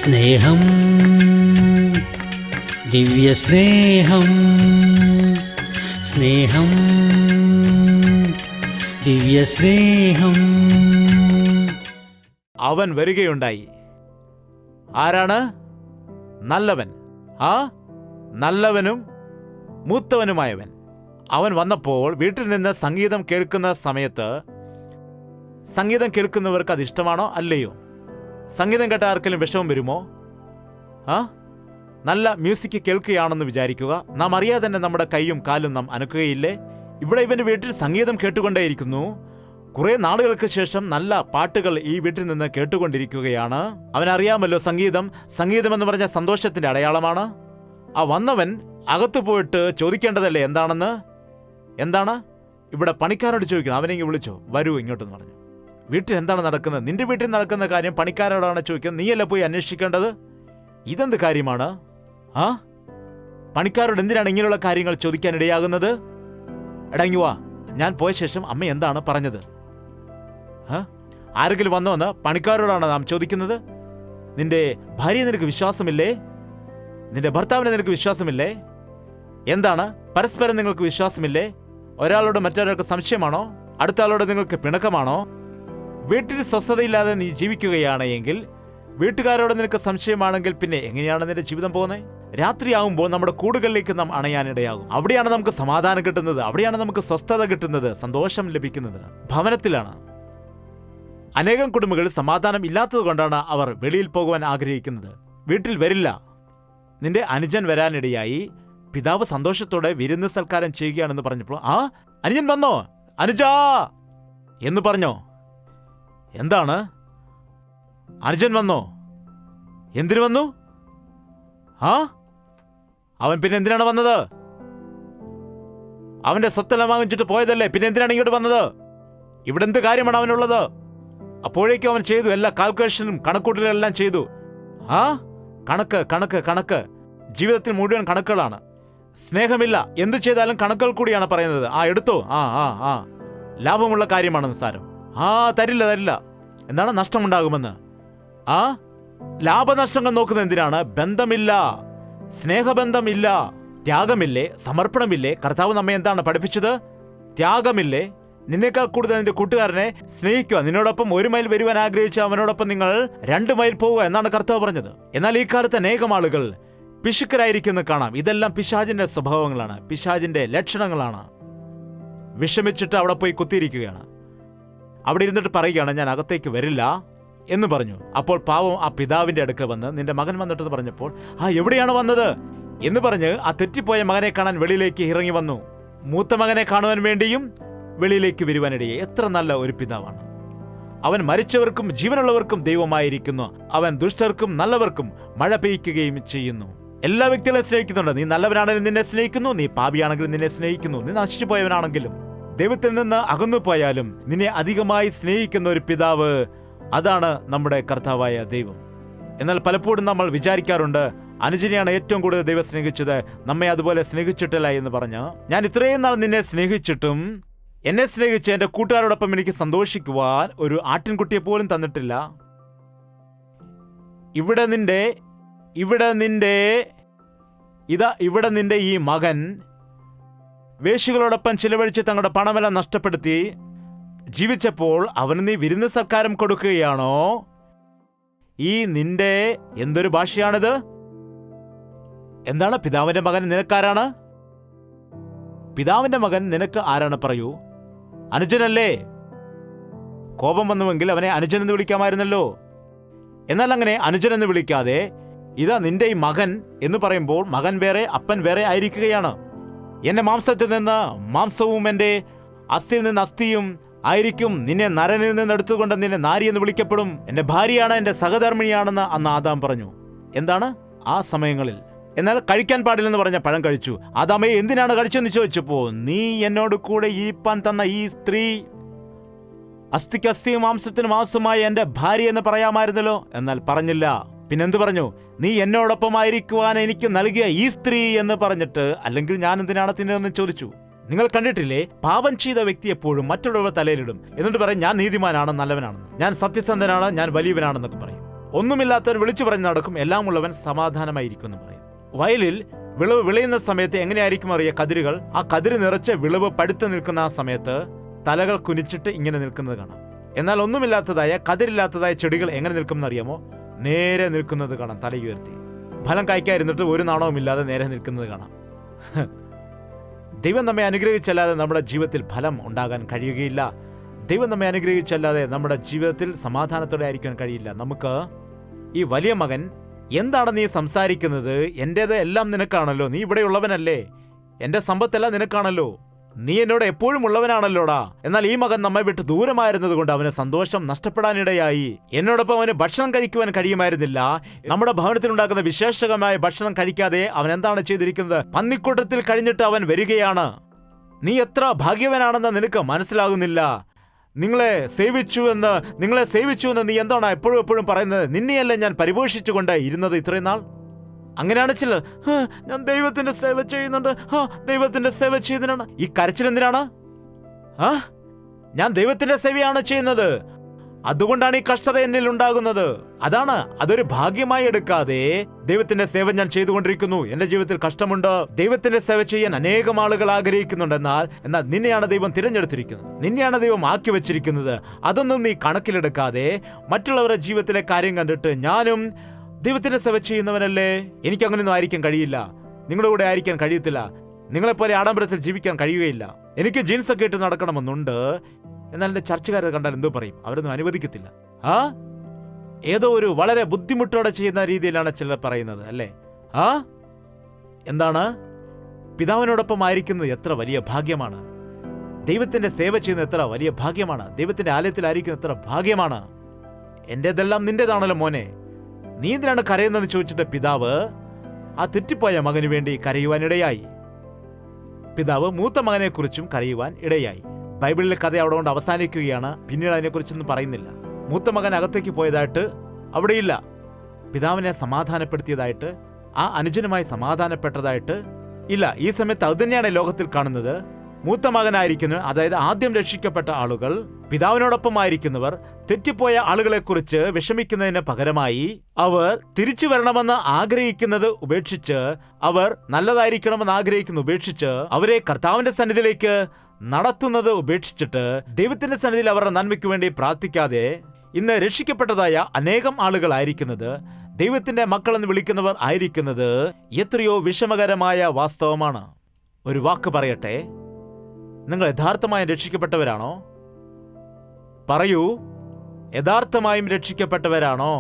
സ്നേഹം, ദിവ്യസ്നേഹം, സ്നേഹം, ദിവ്യസ്നേഹം. അവൻ വരികയുണ്ടായി. ആരാണ്? നല്ലവൻ. ആ നല്ലവനും മൂത്തവനുമായവൻ. അവൻ വന്നപ്പോൾ വീട്ടിൽ നിന്ന് സംഗീതം കേൾക്കുന്ന സമയത്ത് സംഗീതം കേൾക്കുന്നവർക്ക് അത് ഇഷ്ടമാണോ അല്ലയോ? സംഗീതം കേട്ട ആർക്കെങ്കിലും വിഷമം വരുമോ? നല്ല മ്യൂസിക് കേൾക്കുകയാണെന്ന് വിചാരിക്കുക. നാം അറിയാതെ തന്നെ നമ്മുടെ കൈയും കാലും നാം അനക്കുകയില്ലേ? ഇവിടെ ഇവന്റെ വീട്ടിൽ സംഗീതം കേട്ടുകൊണ്ടേയിരിക്കുന്നു. കുറെ നാളുകൾക്ക് ശേഷം നല്ല പാട്ടുകൾ ഈ വീട്ടിൽ നിന്ന് കേട്ടുകൊണ്ടിരിക്കുകയാണ്. അവനറിയാമല്ലോ, സംഗീതം എന്ന് പറഞ്ഞ സന്തോഷത്തിന്റെ അടയാളമാണ്. ആ വന്നവൻ അകത്തു പോയിട്ട് ചോദിക്കേണ്ടതല്ലേ എന്താണെന്ന്? എന്താണ്? ഇവിടെ പണിക്കാരോട് ചോദിക്കണം. അവനെങ്കിൽ വിളിച്ചോ, വരൂ ഇങ്ങോട്ടെന്ന് പറഞ്ഞു. വീട്ടിൽ എന്താണ് നടക്കുന്നത്? നിന്റെ വീട്ടിൽ നടക്കുന്ന കാര്യം പണിക്കാരോടാണ് ചോദിക്കുന്നത്. നീയല്ല പോയി അന്വേഷിക്കേണ്ടത്. ഇതെന്ത് കാര്യമാണ്? പണിക്കാരോട് എന്തിനാണ് ഇങ്ങനെയുള്ള കാര്യങ്ങൾ ചോദിക്കാൻ ഇടയാകുന്നത്? എടങ്ങി വാ, ഞാൻ പോയ ശേഷം അമ്മ എന്താണ് പറഞ്ഞത്? ആരെങ്കിലും വന്നോന്ന് പണിക്കാരോടാണ് നാം ചോദിക്കുന്നത്. നിന്റെ ഭാര്യയെ നിനക്ക് വിശ്വാസമില്ലേ? നിന്റെ ഭർത്താവിനെ നിനക്ക് വിശ്വാസമില്ലേ? എന്താണ്? പരസ്പരം നിങ്ങൾക്ക് വിശ്വാസമില്ലേ? ഒരാളോട് മറ്റൊരാൾക്ക് സംശയമാണോ? അടുത്ത ആളോട് നിങ്ങൾക്ക് പിണക്കമാണോ? വീട്ടിൽ സ്വസ്ഥതയില്ലാതെ നീ ജീവിക്കുകയാണ് എങ്കിൽ, വീട്ടുകാരോട് നിനക്ക് സംശയമാണെങ്കിൽ പിന്നെ എങ്ങനെയാണ് നിന്റെ ജീവിതം പോകുന്നത്? രാത്രിയാകുമ്പോൾ നമ്മുടെ കൂടുകളിലേക്ക് നാം അണയാനിടയാകും. അവിടെയാണ് നമുക്ക് സമാധാനം കിട്ടുന്നത്, അവിടെയാണ് നമുക്ക് സ്വസ്ഥത കിട്ടുന്നത്, സന്തോഷം ലഭിക്കുന്നത്. ഭവനത്തിലാണ്. അനേകം കുടുംബങ്ങളിൽ സമാധാനം ഇല്ലാത്തത് കൊണ്ടാണ് അവർ വെളിയിൽ പോകുവാൻ ആഗ്രഹിക്കുന്നത്. വീട്ടിൽ വരില്ല. നിന്റെ അനുജൻ വരാനിടയായി. പിതാവ് സന്തോഷത്തോടെ വിരുന്ന് സൽക്കാരം ചെയ്യുകയാണെന്ന് പറഞ്ഞപ്പോൾ, അനുജൻ വന്നോ? അനുജാ എന്ന് പറഞ്ഞോ? എന്താണ്? അനുജൻ വന്നോ? എന്തിനു വന്നു? അവൻ പിന്നെ എന്തിനാണ് വന്നത്? അവന്റെ സ്വത്തെല്ലാം വാങ്ങിച്ചിട്ട് പോയതല്ലേ, പിന്നെ എന്തിനാണ് ഇങ്ങോട്ട് വന്നത്? ഇവിടെ എന്ത് കാര്യമാണ് അവനുള്ളത്? അപ്പോഴേക്കും അവൻ ചെയ്തു, എല്ലാ കാൽക്കുലേഷനും കണക്കൂട്ടലും എല്ലാം ചെയ്തു. കണക്ക് കണക്ക് കണക്ക്. ജീവിതത്തിൽ മുഴുവൻ കണക്കുകളാണ്. സ്നേഹമില്ല. എന്തു ചെയ്താലും കണക്കുകൾ കൂടിയാണ് പറയുന്നത്. എടുത്തോ, ലാഭമുള്ള കാര്യമാണെന്ന് സാരം. തരില്ല. എന്താണ്? നഷ്ടമുണ്ടാകുമെന്ന്. ലാഭനഷ്ടങ്ങൾ നോക്കുന്നത് എന്തിനാണ്? ബന്ധമില്ല, സ്നേഹബന്ധമില്ല, ത്യാഗമില്ലേ, സമർപ്പണമില്ലേ? കർത്താവ് നമ്മെ എന്താണ് പഠിപ്പിച്ചത്? ത്യാഗമില്ലേ? നിന്നേക്കാൾ കൂടുതൽ നിന്റെ കൂട്ടുകാരനെ സ്നേഹിക്കുക. നിന്നോടൊപ്പം 1 മൈൽ വരുവാൻ ആഗ്രഹിച്ച അവനോടൊപ്പം നിങ്ങൾ 2 മൈൽ പോവുക എന്നാണ് കർത്താവ് പറഞ്ഞത്. എന്നാൽ ഈ കാലത്ത് അനേകം ആളുകൾ പിശുക്കരായിരിക്കുന്ന കാണാം. ഇതെല്ലാം പിശാചിന്റെ സ്വഭാവങ്ങളാണ്, പിശാചിന്റെ ലക്ഷണങ്ങളാണ്. വിഷമിച്ചിട്ട് അവിടെ പോയി കുത്തിയിരിക്കുകയാണ്. അവിടെ ഇരുന്നിട്ട് പറയുകയാണ്, ഞാൻ അകത്തേക്ക് വരില്ല എന്ന് പറഞ്ഞു. അപ്പോൾ പാവം ആ പിതാവിന്റെ അടുക്കൽ വന്ന്, നിന്റെ മകൻ വന്നിട്ടെന്ന് പറഞ്ഞപ്പോൾ, എവിടെയാണ് വന്നത് എന്ന് പറഞ്ഞ് ആ തെറ്റിപ്പോയ മകനെ കാണാൻ വെളിയിലേക്ക് ഇറങ്ങി വന്നു. മൂത്ത മകനെ കാണുവാൻ വേണ്ടിയും വെളിയിലേക്ക് വരുവാനിടയെ. എത്ര നല്ല ഒരു പിതാവാണ്! അവൻ മരിച്ചവർക്കും ജീവനുള്ളവർക്കും ദൈവമായിരിക്കുന്നു. അവൻ ദുഷ്ടർക്കും നല്ലവർക്കും മഴ പെയ്യ്ക്കുകയും ചെയ്യുന്നു. എല്ലാ വ്യക്തികളെ സ്നേഹിക്കുന്നുണ്ട്. നീ നല്ലവനാണെങ്കിലും നിന്നെ സ്നേഹിക്കുന്നു, നീ പാപിയാണെങ്കിലും നിന്നെ സ്നേഹിക്കുന്നു, നീ നശിച്ചു പോയവനാണെങ്കിലും. ദൈവത്തിൽ നിന്ന് അകന്നു പോയാലും നിന്നെ അധികമായി സ്നേഹിക്കുന്ന ഒരു പിതാവ്, അതാണ് നമ്മുടെ കർത്താവായ ദൈവം. എന്നാൽ പലപ്പോഴും നമ്മൾ വിചാരിക്കാറുണ്ട്, അനുജനെയാണ് ഏറ്റവും കൂടുതൽ ദൈവം സ്നേഹിച്ചത്, നമ്മെ അതുപോലെ സ്നേഹിച്ചിട്ടില്ല എന്ന് പറഞ്ഞ്. ഞാൻ ഇത്രയും നാൾ നിന്നെ സ്നേഹിച്ചിട്ടും എന്നെ സ്നേഹിച്ച് എൻ്റെ കൂട്ടുകാരോടൊപ്പം എനിക്ക് സന്തോഷിക്കുവാൻ ഒരു ആട്ടിൻകുട്ടിയെ പോലും തന്നിട്ടില്ല. ഇവിടെ നിന്റെ ഈ മകൻ വേശ്യകളോടൊപ്പം ചിലവഴിച്ച് തങ്ങളുടെ പണമെല്ലാം നഷ്ടപ്പെടുത്തി ജീവിച്ചപ്പോൾ അവന് നീ വിരുന്ന് സൽക്കാരം കൊടുക്കുകയാണോ? ഈ നിന്റെ എന്തൊരു ഭാഷയാണിത്? എന്താണ്? പിതാവിന്റെ മകൻ നിനക്കാരാണ്? പിതാവിന്റെ മകൻ നിനക്ക് ആരാണ്? പറയൂ. അനുജനല്ലേ? കോപം വന്നുവെങ്കിൽ അവനെ അനുജൻ എന്ന് വിളിക്കാമായിരുന്നല്ലോ. എന്നാൽ അങ്ങനെ അനുജൻ എന്ന് വിളിക്കാതെ ഇതാ നിന്റെ ഈ മകൻ എന്ന് പറയുമ്പോൾ മകൻ വേറെ അപ്പൻ വേറെ ആയിരിക്കുകയാണ്. എന്റെ മാംസത്തിൽ നിന്ന് മാംസവും എൻ്റെ അസ്ഥിയിൽ നിന്ന് അസ്ഥിയും ആയിരിക്കും. നിന്നെ നരനിൽ നിന്ന് എടുത്തുകൊണ്ട് നിന്നെ നാരി എന്ന് വിളിക്കപ്പെടും. എന്റെ ഭാര്യയാണ്, എന്റെ സഹധർമ്മിണിയാണെന്ന് അന്ന് ആദാം പറഞ്ഞു. എന്താണ്? ആ സമയങ്ങളിൽ. എന്നാൽ കഴിക്കാൻ പാടില്ലെന്ന് പറഞ്ഞ പഴം കഴിച്ചു. ആദാമേ, എന്തിനാണ് കഴിച്ചെന്ന് ചോദിച്ചപ്പോ, നീ എന്നോട് കൂടെ ഇരിപ്പാൻ തന്ന ഈ സ്ത്രീ അസ്ഥിക്ക് അസ്ഥിയും മാംസത്തിന് മാംസമായ എന്റെ ഭാര്യ എന്ന് പറയാമായിരുന്നല്ലോ. എന്നാൽ പറഞ്ഞില്ല. പിന്നെന്ത് പറഞ്ഞു? നീ എന്നോടൊപ്പമായിരിക്കുവാൻ എനിക്ക് നൽകിയ ഈ സ്ത്രീ എന്ന് പറഞ്ഞിട്ട്, അല്ലെങ്കിൽ ഞാൻ എന്തിനാണ് തിന്നതെന്ന് ചോദിച്ചു. നിങ്ങൾ കണ്ടിട്ടില്ലേ, പാപം ചെയ്ത വ്യക്തി എപ്പോഴും മറ്റുള്ളവർ തലയിലിടും. എന്നിട്ട് പറയും, ഞാൻ നീതിമാനാണ്, നല്ലവനാണെന്ന്, ഞാൻ സത്യസന്ധനാണ്, ഞാൻ വലിയവനാണെന്നൊക്കെ പറയും. ഒന്നുമില്ലാത്തവൻ വിളിച്ചു പറഞ്ഞ് നടക്കും, എല്ലാം ഉള്ളവൻ സമാധാനമായിരിക്കും എന്ന് പറയും. വയലിൽ വിളവ് വിളയുന്ന സമയത്ത് എങ്ങനെയായിരിക്കും അറിയുക? കതിരുകൾ, ആ കതിര് നിറച്ച് വിളവ് പടുത്ത് നിൽക്കുന്ന ആ സമയത്ത് തലകൾ കുനിച്ചിട്ട് ഇങ്ങനെ നിൽക്കുന്നത് കാണാം. എന്നാൽ ഒന്നുമില്ലാത്തതായ കതിരില്ലാത്തതായ ചെടികൾ എങ്ങനെ നിൽക്കുമെന്ന് അറിയാമോ? നേരെ നിൽക്കുന്നത് കാണാം, തലയുയർത്തി. ഫലം കായ്ക്കാതിരുന്നിട്ട് ഒരു നാണവുമില്ലാതെ നേരെ നിൽക്കുന്നത് കാണാം. ദൈവം നമ്മെ അനുഗ്രഹിച്ചല്ലാതെ നമ്മുടെ ജീവിതത്തിൽ ഫലം ഉണ്ടാകാൻ കഴിയുകയില്ല. ദൈവം നമ്മെ അനുഗ്രഹിച്ചല്ലാതെ നമ്മുടെ ജീവിതത്തിൽ സമാധാനത്തോടെ ആയിരിക്കാൻ കഴിയില്ല. നമുക്ക് ഈ വലിയ മകൻ, എന്താണ് നീ സംസാരിക്കുന്നത്? എൻ്റേത് എല്ലാം നിനക്കാണല്ലോ, നീ ഇവിടെയുള്ളവനല്ലേ, എൻ്റെ സമ്പത്തെല്ലാം നിനക്കാണല്ലോ, നീ എന്നോട് എപ്പോഴും ഉള്ളവനാണല്ലോടാ. എന്നാൽ ഈ മകൻ നമ്മെ വിട്ട് ദൂരമായിരുന്നത് കൊണ്ട് അവന് സന്തോഷം നഷ്ടപ്പെടാനിടയായി. എന്നോടൊപ്പം അവന് ഭക്ഷണം കഴിക്കുവാൻ കഴിയുമായിരുന്നില്ല. നമ്മുടെ ഭവനത്തിലുണ്ടാക്കുന്ന വിശേഷകമായ ഭക്ഷണം കഴിക്കാതെ അവൻ എന്താണ് ചെയ്തിരിക്കുന്നത്? പന്നിക്കൂട്ടത്തിൽ കഴിഞ്ഞിട്ട് അവൻ വരികയാണ്. നീ എത്ര ഭാഗ്യവനാണെന്ന് നിനക്ക് മനസ്സിലാകുന്നില്ല. നിങ്ങളെ സേവിച്ചുവെന്ന് നീ എന്താണ് എപ്പോഴും പറയുന്നത്? നിന്നെയല്ലേ ഞാൻ പരിപോഷിച്ചുകൊണ്ട് ഇരുന്നത് ഇത്രയും നാൾ? അങ്ങനെയാണ് ചിലർ, ഞാൻ ദൈവത്തിന്റെ സേവ ചെയ്യുന്നുണ്ട്, ദൈവത്തിന്റെ സേവ ചെയ്യുന്നതിനാണ്. ഈ കരച്ചിൽ എന്തിനാണ്? ഞാൻ ദൈവത്തിന്റെ സേവയാണ് ചെയ്യുന്നത്, അതുകൊണ്ടാണ് ഈ കഷ്ടത എന്നിൽ ഉണ്ടാകുന്നത്. അതൊരു ഭാഗ്യമായി എടുക്കാതെ ദൈവത്തിന്റെ സേവ ഞാൻ ചെയ്തുകൊണ്ടിരിക്കുന്നു, എന്റെ ജീവിതത്തിൽ കഷ്ടമുണ്ട്, ദൈവത്തിന്റെ സേവ ചെയ്യാൻ അനേകം ആളുകൾ ആഗ്രഹിക്കുന്നുണ്ട്. എന്നാൽ നിന്നെയാണ് ദൈവം തിരഞ്ഞെടുത്തിരിക്കുന്നത്, നിന്നെയാണ് ദൈവം ആക്കി വെച്ചിരിക്കുന്നത്. അതൊന്നും നീ കണക്കിലെടുക്കാതെ മറ്റുള്ളവരുടെ ജീവിതത്തിലെ കാര്യം കണ്ടിട്ട് ഞാനും ദൈവത്തിന്റെ സേവ ചെയ്യുന്നവനല്ലേ, എനിക്കങ്ങനെയൊന്നും ആയിരിക്കാൻ കഴിയില്ല, നിങ്ങളുടെ കൂടെ ആയിരിക്കാൻ കഴിയത്തില്ല, നിങ്ങളെപ്പോലെ ആഡംബരത്തിൽ ജീവിക്കാൻ കഴിയുകയില്ല, എനിക്ക് ജീൻസൊക്കെ ഇട്ട് നടക്കണമെന്നുണ്ട്. എന്നാൽ എൻ്റെ ചർച്ചക്കാരെ കണ്ടാൽ എന്തോ പറയും? അവരൊന്നും അനുവദിക്കത്തില്ല. ഏതോ ഒരു വളരെ ബുദ്ധിമുട്ടോടെ ചെയ്യുന്ന രീതിയിലാണ് ചിലർ പറയുന്നത് അല്ലേ? എന്താണ്? പിതാവിനോടൊപ്പം ആയിരിക്കുന്നത് എത്ര വലിയ ഭാഗ്യമാണ്, ദൈവത്തിന്റെ സേവ ചെയ്യുന്നത് എത്ര വലിയ ഭാഗ്യമാണ്, ദൈവത്തിന്റെ ആലയത്തിലായിരിക്കുന്നത് എത്ര ഭാഗ്യമാണ്. എന്റേതെല്ലാം നിന്റേതാണല്ലോ മോനെ, നീ എന്തിനാണ് കരയുന്നതെന്ന് ചോദിച്ചിട്ട് പിതാവ് ആ തെറ്റിപ്പോയ മകന് വേണ്ടി കരയുവാനിടയായി. പിതാവ് മൂത്ത മകനെക്കുറിച്ചും കരയുവാൻ ഇടയായി. ബൈബിളിലെ കഥ അവിടെ കൊണ്ട് അവസാനിക്കുകയാണ്. പിന്നീട് അതിനെക്കുറിച്ചൊന്നും പറയുന്നില്ല. മൂത്ത മകൻ അകത്തേക്ക് പോയതായിട്ട് അവിടെയില്ല, പിതാവിനെ സമാധാനപ്പെടുത്തിയതായിട്ട്, ആ അനുജനുമായി സമാധാനപ്പെട്ടതായിട്ട് ഇല്ല. ഈ സമയത്ത് അത് തന്നെയാണ് ലോകത്തിൽ കാണുന്നത്. മൂത്ത മകനായിരിക്കുന്ന, അതായത് ആദ്യം രക്ഷിക്കപ്പെട്ട ആളുകൾ, പിതാവിനോടൊപ്പമായിരിക്കുന്നവർ തെറ്റിപ്പോയ ആളുകളെക്കുറിച്ച് വിഷമിക്കുന്നതിന് പകരമായി അവർ തിരിച്ചു വരണമെന്ന് ആഗ്രഹിക്കുന്നത് ഉപേക്ഷിച്ച്, അവർ നല്ലതായിരിക്കണമെന്ന് ആഗ്രഹിക്കുന്നത് ഉപേക്ഷിച്ച്, അവരെ കർത്താവിന്റെ സന്നിധിയിലേക്ക് നടത്തുന്നത് ഉപേക്ഷിച്ചിട്ട് ദൈവത്തിന്റെ സന്നിധിയിൽ അവരുടെ നന്മയ്ക്ക് വേണ്ടി പ്രാർത്ഥിക്കാതെ ഇന്ന് രക്ഷിക്കപ്പെട്ടതായ അനേകം ആളുകളായിരിക്കുന്നത്, ദൈവത്തിന്റെ മക്കളെന്ന് വിളിക്കുന്നവർ ആയിരിക്കുന്നത് എത്രയോ വിഷമകരമായ വാസ്തവമാണ്. ഒരു വാക്ക് പറയട്ടെ, നിങ്ങൾ യഥാർത്ഥമായും രക്ഷിക്കപ്പെട്ടവരാണോ? പറയൂ, യഥാർത്ഥമായും രക്ഷിക്കപ്പെട്ടവരാണോ?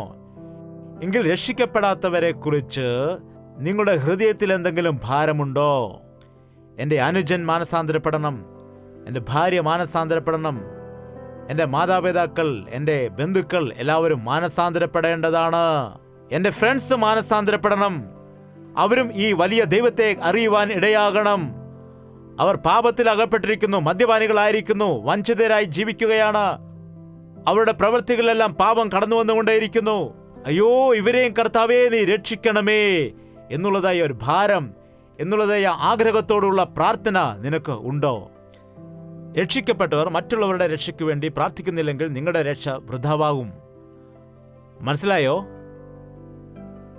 എങ്കിൽ രക്ഷിക്കപ്പെടാത്തവരെ കുറിച്ച് നിങ്ങളുടെ ഹൃദയത്തിൽ എന്തെങ്കിലും ഭാരമുണ്ടോ? എൻ്റെ അനുജൻ മാനസാന്തരപ്പെടണം, എൻ്റെ ഭാര്യ മാനസാന്തരപ്പെടണം, എൻ്റെ മാതാപിതാക്കൾ, എൻ്റെ ബന്ധുക്കൾ എല്ലാവരും മാനസാന്തരപ്പെടേണ്ടതാണ്. എൻ്റെ ഫ്രണ്ട്സ് മാനസാന്തരപ്പെടണം, അവരും ഈ വലിയ ദൈവത്തെ അറിയുവാൻ ഇടയാകണം. അവർ പാപത്തിൽ അകപ്പെട്ടിരിക്കുന്നു, മദ്യപാനികളായിരിക്കുന്നു, വഞ്ചിതരായി ജീവിക്കുകയാണ്, അവരുടെ പ്രവൃത്തികളെല്ലാം പാപം കടന്നു വന്നുകൊണ്ടേയിരിക്കുന്നു. അയ്യോ, ഇവരെയും കർത്താവേ നീ രക്ഷിക്കണമേ എന്നുള്ളതായ ഒരു ഭാരം, എന്നുള്ളതായ ആഗ്രഹത്തോടുള്ള പ്രാർത്ഥന നിനക്ക് ഉണ്ടോ? രക്ഷിക്കപ്പെട്ടവർ മറ്റുള്ളവരുടെ രക്ഷയ്ക്ക് വേണ്ടി പ്രാർത്ഥിക്കുന്നില്ലെങ്കിൽ നിങ്ങളുടെ രക്ഷ വൃഥാവാകും. മനസ്സിലായോ?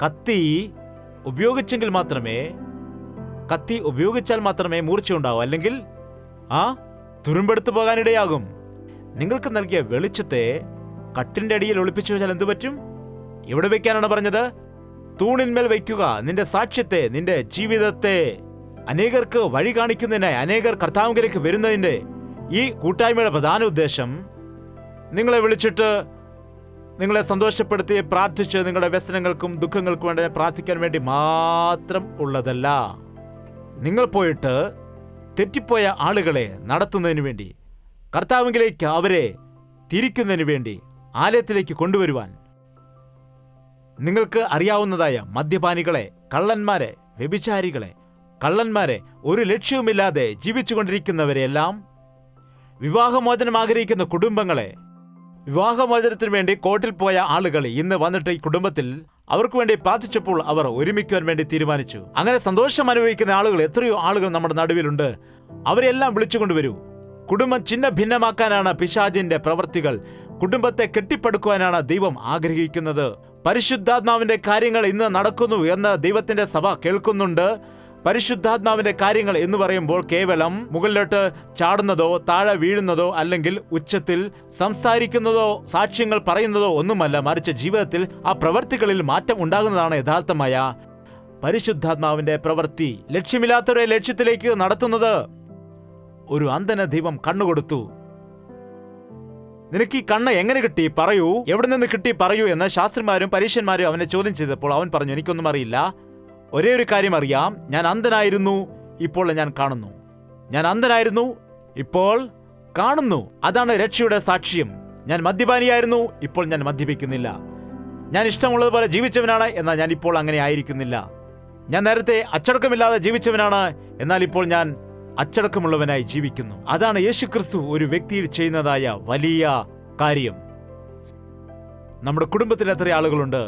കത്തി ഉപയോഗിച്ചാൽ മാത്രമേ മൂർച്ചയുണ്ടാവൂ, അല്ലെങ്കിൽ തുരുമ്പെടുത്തു പോകാനിടയാകും. നിങ്ങൾക്ക് നൽകിയ വെളിച്ചത്തെ കട്ടിന്റെ അടിയിൽ ഒളിപ്പിച്ചു വെച്ചാൽ എന്തു പറ്റും? എവിടെ വയ്ക്കാനാണ് പറഞ്ഞത്? തൂണിന്മേൽ വയ്ക്കുക നിന്റെ സാക്ഷ്യത്തെ, നിന്റെ ജീവിതത്തെ. അനേകർക്ക് വഴി കാണിക്കുന്നതിനായി, അനേകർ കർത്താവിലേക്ക് വരുന്നതിന്റെ ഈ കൂട്ടായ്മയുടെ പ്രധാന ഉദ്ദേശം നിങ്ങളെ വിളിച്ചിട്ട് നിങ്ങളെ സന്തോഷപ്പെടുത്തി പ്രാർത്ഥിച്ച് നിങ്ങളുടെ വ്യസനങ്ങൾക്കും ദുഃഖങ്ങൾക്കും വേണ്ടി പ്രാർത്ഥിക്കാൻ വേണ്ടി മാത്രം ഉള്ളതല്ല. നിങ്ങൾ പോയിട്ട് തെറ്റിപ്പോയ ആളുകളെ നടത്തുന്നതിന് വേണ്ടി, കർത്താവിലേക്ക് അവരെ തിരിക്കുന്നതിന് വേണ്ടി ആലയത്തിലേക്ക് കൊണ്ടുവരുവാൻ, നിങ്ങൾക്ക് അറിയാവുന്നതായ മദ്യപാനികളെ, കള്ളന്മാരെ, വ്യഭിചാരികളെ, കള്ളന്മാരെ, ഒരു ലക്ഷ്യവുമില്ലാതെ ജീവിച്ചുകൊണ്ടിരിക്കുന്നവരെയെല്ലാം, വിവാഹമോചനം ആഗ്രഹിക്കുന്ന കുടുംബങ്ങളെ, വിവാഹമോചനത്തിന് വേണ്ടി കോർട്ടിൽ പോയ ആളുകൾ ഇന്ന് വന്നിട്ട് ഈ കുടുംബത്തിൽ അവർക്ക് വേണ്ടി പ്രാർത്ഥിച്ചപ്പോൾ അവർ ഒരുമിക്കുവാൻ വേണ്ടി തീരുമാനിച്ചു. അങ്ങനെ സന്തോഷം അനുഭവിക്കുന്ന ആളുകൾ എത്രയോ ആളുകൾ നമ്മുടെ നടുവിലുണ്ട്. അവരെല്ലാം വിളിച്ചുകൊണ്ടുവരൂ. കുടുംബം ചിന്ന ഭിന്നമാക്കാനാണ് പിശാചിന്റെ പ്രവൃത്തികൾ. കുടുംബത്തെ കെട്ടിപ്പടുക്കുവാനാണ് ദൈവം ആഗ്രഹിക്കുന്നത്. പരിശുദ്ധാത്മാവിന്റെ കാര്യങ്ങൾ ഇന്ന് നടക്കുന്നു എന്ന് ദൈവത്തിന്റെ സഭ കേൾക്കുന്നുണ്ട്. പരിശുദ്ധാത്മാവിന്റെ കാര്യങ്ങൾ എന്ന് പറയുമ്പോൾ കേവലം മുകളിലോട്ട് ചാടുന്നതോ താഴെ വീഴുന്നതോ അല്ലെങ്കിൽ ഉച്ചത്തിൽ സംസാരിക്കുന്നതോ സാക്ഷ്യങ്ങൾ പറയുന്നതോ ഒന്നുമല്ല, മറിച്ച് ജീവിതത്തിൽ ആ പ്രവൃത്തികളിൽ മാറ്റം ഉണ്ടാകുന്നതാണ് യഥാർത്ഥമായ പരിശുദ്ധാത്മാവിന്റെ പ്രവൃത്തി. ലക്ഷ്യമില്ലാത്തവരെ ലക്ഷ്യത്തിലേക്ക് നടത്തുന്നത്. ഒരു അന്ധന ദൈവം കണ്ണുകൊടുത്തു. നിനക്ക് ഈ കണ്ണ് എങ്ങനെ കിട്ടി പറയൂ, എവിടെ നിന്ന് കിട്ടി പറയൂ എന്ന് ശാസ്ത്രിമാരും പരീക്ഷന്മാരും അവനെ ചോദ്യം ചെയ്തപ്പോൾ അവൻ പറഞ്ഞു, എനിക്കൊന്നും അറിയില്ല, ഒരേ ഒരു കാര്യം അറിയാം, ഞാൻ അന്ധനായിരുന്നു, ഇപ്പോൾ ഞാൻ കാണുന്നു. ഞാൻ അന്ധനായിരുന്നു, ഇപ്പോൾ കാണുന്നു. അതാണ് രക്ഷയുടെ സാക്ഷ്യം. ഞാൻ മദ്യപാനിയായിരുന്നു, ഇപ്പോൾ ഞാൻ മദ്യപിക്കുന്നില്ല. ഞാൻ ഇഷ്ടമുള്ളതുപോലെ ജീവിച്ചവനാണ്, എന്നാൽ ഞാൻ ഇപ്പോൾ അങ്ങനെ ആയിരിക്കുന്നില്ല. ഞാൻ നേരത്തെ അച്ചടക്കമില്ലാതെ ജീവിച്ചവനാണ്, എന്നാൽ ഇപ്പോൾ ഞാൻ അച്ചടക്കമുള്ളവനായി ജീവിക്കുന്നു. അതാണ് യേശുക്രിസ്തു ഒരു വ്യക്തിയിൽ ചെയ്യുന്നതായ വലിയ കാര്യം. നമ്മുടെ കുടുംബത്തിൽ എത്ര ആളുകളുണ്ട്,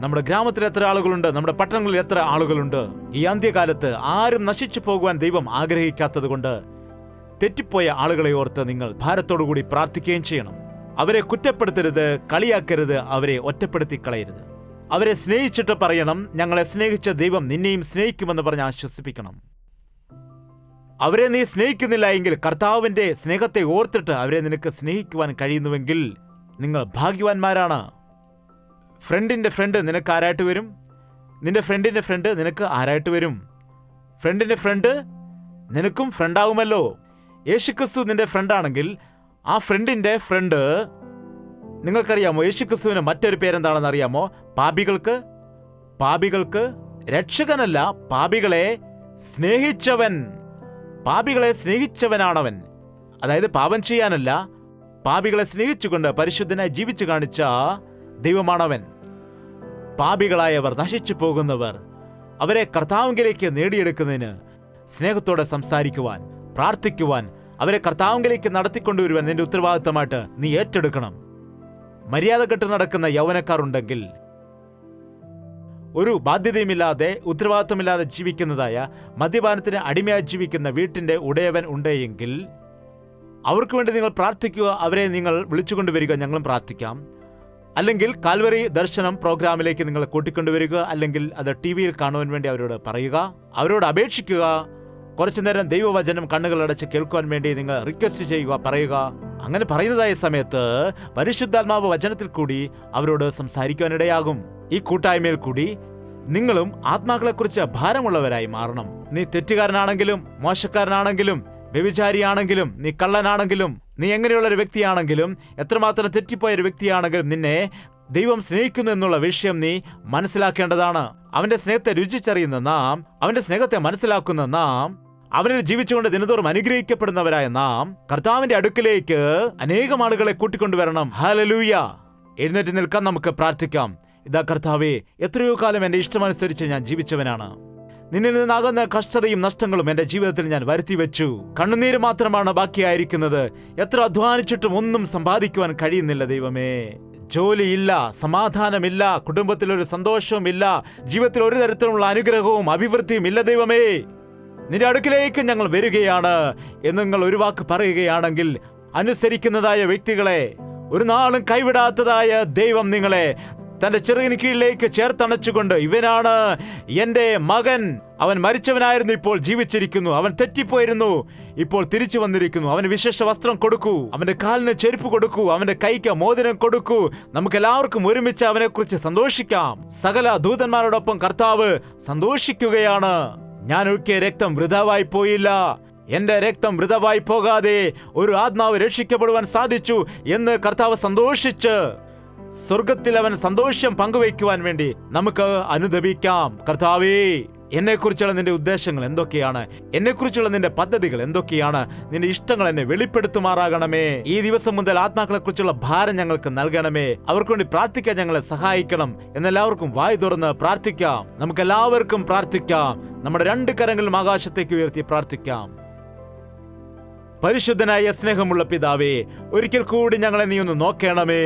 നമ്മുടെ ഗ്രാമത്തിൽ എത്ര ആളുകളുണ്ട്, നമ്മുടെ പട്ടണങ്ങളിൽ എത്ര ആളുകളുണ്ട്. ഈ അന്ത്യകാലത്ത് ആരും നശിച്ചു പോകുവാൻ ദൈവം ആഗ്രഹിക്കാത്തത് കൊണ്ട് തെറ്റിപ്പോയ ആളുകളെ ഓർത്ത് നിങ്ങൾ ഭാരത്തോടുകൂടി പ്രാർത്ഥിക്കുകയും ചെയ്യണം. അവരെ കുറ്റപ്പെടുത്തരുത്, കളിയാക്കരുത്, അവരെ ഒറ്റപ്പെടുത്തി കളയരുത്. അവരെ സ്നേഹിച്ചിട്ട് പറയണം, ഞങ്ങളെ സ്നേഹിച്ച ദൈവം നിന്നെയും സ്നേഹിക്കുമെന്ന് പറഞ്ഞ് ആശ്വസിപ്പിക്കണം. അവരെ നീ സ്നേഹിക്കുന്നില്ല എങ്കിൽ കർത്താവിന്റെ സ്നേഹത്തെ ഓർത്തിട്ട് അവരെ നിനക്ക് സ്നേഹിക്കുവാൻ കഴിയുന്നുവെങ്കിൽ നിങ്ങൾ ഭാഗ്യവാന്മാരാണ്. ഫ്രണ്ടിന്റെ ഫ്രണ്ട് നിനക്ക് ആരായിട്ട് വരും? നിന്റെ ഫ്രണ്ടിന്റെ ഫ്രണ്ട് നിനക്ക് ആരായിട്ട് വരും? ഫ്രണ്ടിന്റെ ഫ്രണ്ട് നിനക്കും ഫ്രണ്ടാവുമല്ലോ. യേശുക്രിസ്തു നിന്റെ ഫ്രണ്ടാണെങ്കിൽ ആ ഫ്രണ്ടിന്റെ ഫ്രണ്ട്, നിങ്ങൾക്കറിയാമോ യേശുക്രിസ്തുവിന് മറ്റൊരു പേരെന്താണെന്ന് അറിയാമോ? പാപികൾക്ക് രക്ഷകനല്ല, പാപികളെ സ്നേഹിച്ചവൻ. പാപികളെ സ്നേഹിച്ചവനാണവൻ. അതായത് പാപം ചെയ്യാനല്ല, പാപികളെ സ്നേഹിച്ചുകൊണ്ട് പരിശുദ്ധനായി ജീവിച്ചു കാണിച്ച ദൈവമാണവൻ. പാപികളായവർ, നശിച്ചു പോകുന്നവർ, അവരെ കർത്താവിലേക്ക് നേടിയെടുക്കുന്നതിന് സ്നേഹത്തോടെ സംസാരിക്കുവാൻ, പ്രാർത്ഥിക്കുവാൻ, അവരെ കർത്താവിലേക്ക് നടത്തിക്കൊണ്ടുവരുവാൻ നിന്റെ ഉത്തരവാദിത്തമായിട്ട് നീ ഏറ്റെടുക്കണം. മര്യാദ കെട്ട് നടക്കുന്ന യൗവനക്കാർ ഉണ്ടെങ്കിൽ, ഒരു ബാധ്യതയുമില്ലാതെ ഉത്തരവാദിത്തമില്ലാതെ ജീവിക്കുന്നതായ മദ്യപാനത്തിന് അടിമയായി ജീവിക്കുന്ന വീട്ടിന്റെ ഉടയവൻ ഉണ്ടെങ്കിൽ അവർക്ക് വേണ്ടി നിങ്ങൾ പ്രാർത്ഥിക്കുക. അവരെ നിങ്ങൾ വിളിച്ചുകൊണ്ടുവരിക, ഞങ്ങളും പ്രാർത്ഥിക്കാം. അല്ലെങ്കിൽ കാൽവറി ദർശനം പ്രോഗ്രാമിലേക്ക് നിങ്ങൾ കൂട്ടിക്കൊണ്ടുവരിക, അല്ലെങ്കിൽ അത് TV-യിൽ കാണുവാൻ വേണ്ടി അവരോട് പറയുക, അവരോട് അപേക്ഷിക്കുക. കുറച്ചു നേരം ദൈവവചനം കണ്ണുകളടച്ച് കേൾക്കുവാൻ വേണ്ടി നിങ്ങൾ റിക്വസ്റ്റ് ചെയ്യുക, പറയുക. അങ്ങനെ പറയുന്നതായ സമയത്ത് പരിശുദ്ധാത്മാവ് വചനത്തിൽ കൂടി അവരോട് സംസാരിക്കുവാനിടയാകും. ഈ കൂട്ടായ്മയിൽ കൂടി നിങ്ങളും ആത്മാക്കളെക്കുറിച്ച് ഭാരമുള്ളവരായി മാറണം. നീ തെറ്റുകാരനാണെങ്കിലും, മോശക്കാരനാണെങ്കിലും, വ്യഭിചാരിയാണെങ്കിലും, നീ കള്ളനാണെങ്കിലും, നീ എങ്ങനെയുള്ളൊരു വ്യക്തിയാണെങ്കിലും, എത്രമാത്രം തെറ്റിപ്പോയൊരു വ്യക്തിയാണെങ്കിലും, നിന്നെ ദൈവം സ്നേഹിക്കുന്നു എന്നുള്ള വിഷയം നീ മനസ്സിലാക്കേണ്ടതാണ്. അവന്റെ സ്നേഹത്തെ രുചിച്ചറിയുന്ന നാം, അവന്റെ സ്നേഹത്തെ മനസ്സിലാക്കുന്ന നാം, അവനിൽ ജീവിച്ചുകൊണ്ട് ദിനതോറും അനുഗ്രഹിക്കപ്പെടുന്നവരായ നാം കർത്താവിന്റെ അടുക്കിലേക്ക് അനേകം ആളുകളെ കൂട്ടിക്കൊണ്ടുവരണം. ഹല്ലേലൂയ! എഴുന്നേറ്റ് നിൽക്കാൻ നമുക്ക് പ്രാർത്ഥിക്കാം. ഇതാ കർത്താവേ, എത്രയോ കാലം എന്റെ ഇഷ്ടമനുസരിച്ച് ഞാൻ ജീവിച്ചവനാണ്. നിന്നിൽ നിന്നാകുന്ന കഷ്ടതയും നഷ്ടങ്ങളും എന്റെ ജീവിതത്തിൽ ഞാൻ വരുത്തി വെച്ചു. കണ്ണുനീര് മാത്രമാണ് ബാക്കിയായിരിക്കുന്നത്. എത്ര അധ്വാനിച്ചിട്ടും ഒന്നും സമ്പാദിക്കുവാൻ കഴിയുന്നില്ല ദൈവമേ. ജോലിയില്ല, സമാധാനമില്ല, കുടുംബത്തിലൊരു സന്തോഷവുമില്ല, ജീവിതത്തിൽ ഒരു തരത്തിലുള്ള അനുഗ്രഹവും അഭിവൃദ്ധിയും ഇല്ല ദൈവമേ. നിന്റെ അടുക്കിലേക്ക് ഞങ്ങൾ വരികയാണ് എന്ന് നിങ്ങൾ ഒരു വാക്ക് പറയുകയാണെങ്കിൽ, അനുസരിക്കുന്നതായ വ്യക്തികളെ, ഒരു നാളും കൈവിടാത്തതായ ദൈവം നിങ്ങളെ തന്റെ ചെറുകിന് കീഴിലേക്ക് ചേർത്തണച്ചുകൊണ്ട്, ഇവനാണ് എന്റെ മകൻ, അവൻ മരിച്ചവനായിരുന്നു, ഇപ്പോൾ ജീവിച്ചിരിക്കുന്നു, അവൻ തെറ്റിപ്പോയിരുന്നു, ഇപ്പോൾ തിരിച്ചു വന്നിരിക്കുന്നു, അവന് വിശേഷ വസ്ത്രം കൊടുക്കൂ, അവന്റെ കാലിന് ചെരുപ്പ് കൊടുക്കൂ, അവന്റെ കൈക്ക് മോതിരം കൊടുക്കൂ. നമുക്കെല്ലാവർക്കും ഒരുമിച്ച് അവനെക്കുറിച്ച് സന്തോഷിക്കാം. സകല ദൂതന്മാരോടൊപ്പം കർത്താവ് സന്തോഷിക്കുകയാണ്. ഞാൻ ഒഴുക്കിയ രക്തം വൃഥാവായി പോയില്ല, എന്റെ രക്തം വൃഥാവായി പോകാതെ ഒരു ആത്മാവ് രക്ഷിക്കപ്പെടുവാൻ സാധിച്ചു എന്ന് കർത്താവ് സന്തോഷിച്ച് സ്വർഗത്തിൽ അവൻ സന്തോഷം പങ്കുവയ്ക്കുവാൻ വേണ്ടി നമുക്ക് അനുദപിക്കാം. കർത്താവേ, എന്നെക്കുറിച്ചുള്ള നിന്റെ ഉദ്ദേശങ്ങൾ എന്തൊക്കെയാണ്? എന്നെക്കുറിച്ചുള്ള നിന്റെ പദ്ധതികൾ എന്തൊക്കെയാണ്? നിന്റെ ഇഷ്ടങ്ങൾ എന്നെ വെളിപ്പെടുത്തുമാറാകണമേ. ഈ ദിവസം മുതൽ ആത്മാക്കളെക്കുറിച്ചുള്ള ഭാരം ഞങ്ങൾക്ക് നൽകണമേ. അവർക്ക് വേണ്ടി പ്രാർത്ഥിക്കാൻ ഞങ്ങളെ സഹായിക്കണം. എന്നെല്ലാവർക്കും വായി തുറന്ന് പ്രാർത്ഥിക്കാം. നമുക്കെല്ലാവർക്കും പ്രാർത്ഥിക്കാം. നമ്മുടെ രണ്ട് കരങ്ങളും ആകാശത്തേക്ക് ഉയർത്തി പ്രാർത്ഥിക്കാം. പരിശുദ്ധനായ സ്നേഹമുള്ള പിതാവേ, ഒരിക്കൽ കൂടി ഞങ്ങളെ നീ ഒന്ന് നോക്കണമേ.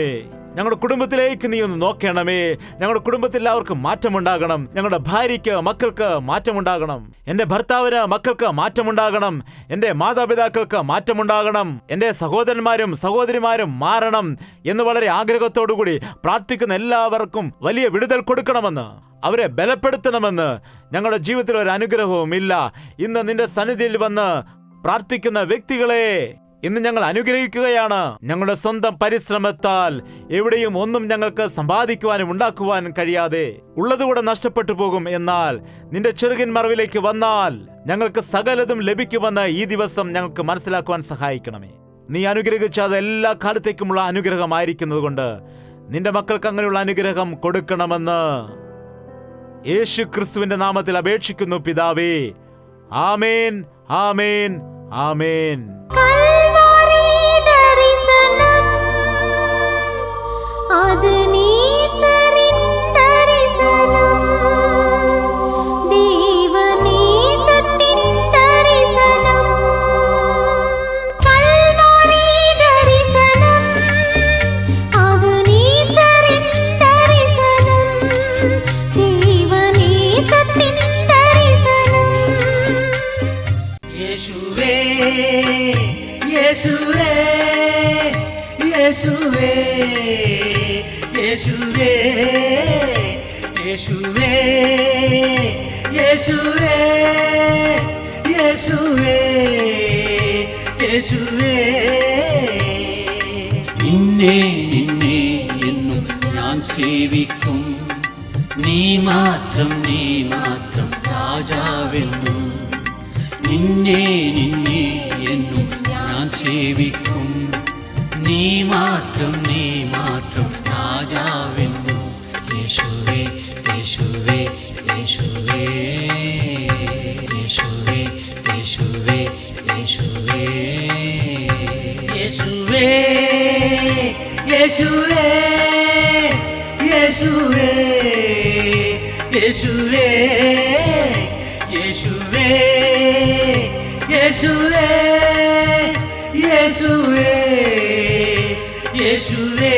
ഞങ്ങളുടെ കുടുംബത്തിലേക്ക് നീ ഒന്ന് നോക്കണമേ. ഞങ്ങളുടെ കുടുംബത്തിൽ എല്ലാവർക്കും മാറ്റമുണ്ടാകണം. ഞങ്ങളുടെ ഭാര്യയ്ക്ക്, മക്കൾക്ക് മാറ്റമുണ്ടാകണം. എന്റെ ഭർത്താവിന്, മക്കൾക്ക് മാറ്റമുണ്ടാകണം. എന്റെ മാതാപിതാക്കൾക്ക് മാറ്റമുണ്ടാകണം. എന്റെ സഹോദരന്മാരും സഹോദരിമാരും മാറണം എന്ന് വളരെ ആഗ്രഹത്തോടുകൂടി പ്രാർത്ഥിക്കുന്ന എല്ലാവർക്കും വലിയ വിടുതൽ കൊടുക്കണമെന്ന്, അവരെ ബലപ്പെടുത്തണമെന്ന്. ഞങ്ങളുടെ ജീവിതത്തിൽ ഒരു അനുഗ്രഹവും ഇല്ല. ഇന്ന് നിന്റെ സന്നിധിയിൽ വന്ന് പ്രാർത്ഥിക്കുന്ന വ്യക്തികളെ ഇന്ന് ഞങ്ങൾ അനുഗ്രഹിക്കുകയാണ്. ഞങ്ങളുടെ സ്വന്തം പരിശ്രമത്താൽ എവിടെയും ഒന്നും ഞങ്ങൾക്ക് സമ്പാദിക്കുവാനും ഉണ്ടാക്കുവാനും കഴിയാതെ ഉള്ളതുകൂടെ നഷ്ടപ്പെട്ടു പോകും. എന്നാൽ നിന്റെ ചെറുകിൻ മറവിലേക്ക് വന്നാൽ ഞങ്ങൾക്ക് സകലതും ലഭിക്കുമെന്ന് ഈ ദിവസം ഞങ്ങൾക്ക് മനസ്സിലാക്കുവാൻ സഹായിക്കണമേ. നീ അനുഗ്രഹിച്ച അത് എല്ലാ കാലത്തേക്കുമുള്ള അനുഗ്രഹമായിരിക്കുന്നത് കൊണ്ട് നിന്റെ മക്കൾക്ക് അങ്ങനെയുള്ള അനുഗ്രഹം കൊടുക്കണമെന്ന് യേശു ക്രിസ്തുവിന്റെ നാമത്തിൽ അപേക്ഷിക്കുന്നു പിതാവേ. ആമേൻ, ആമേൻ, ആമേൻ. യേശുവേ, യേശുവേ, യേശുവേ, യേശുവേ, യേശുവേ, യേശുവേ, യേശുവേ. നിന്നെ നിന്നെ എന്നും ഞാൻ സേവിക്കും. നീ മാത്രം രാജാവെന്നും. നിന്നെ നിന്നെ എന്നും ഞാൻ സേവിക്കും. നീ മാത്രം രാജാവെന്നും. യേശുവേ, യേശുവേ, യേശുവേ, യേശുവേ, യേശുവേ, യേശുവേ, യേശുവേ, യേശുവേ, യേശുവേ, യേശുവേ, യേശുവേ, യേശുവേ, യേശുവേ, യേശുവേ.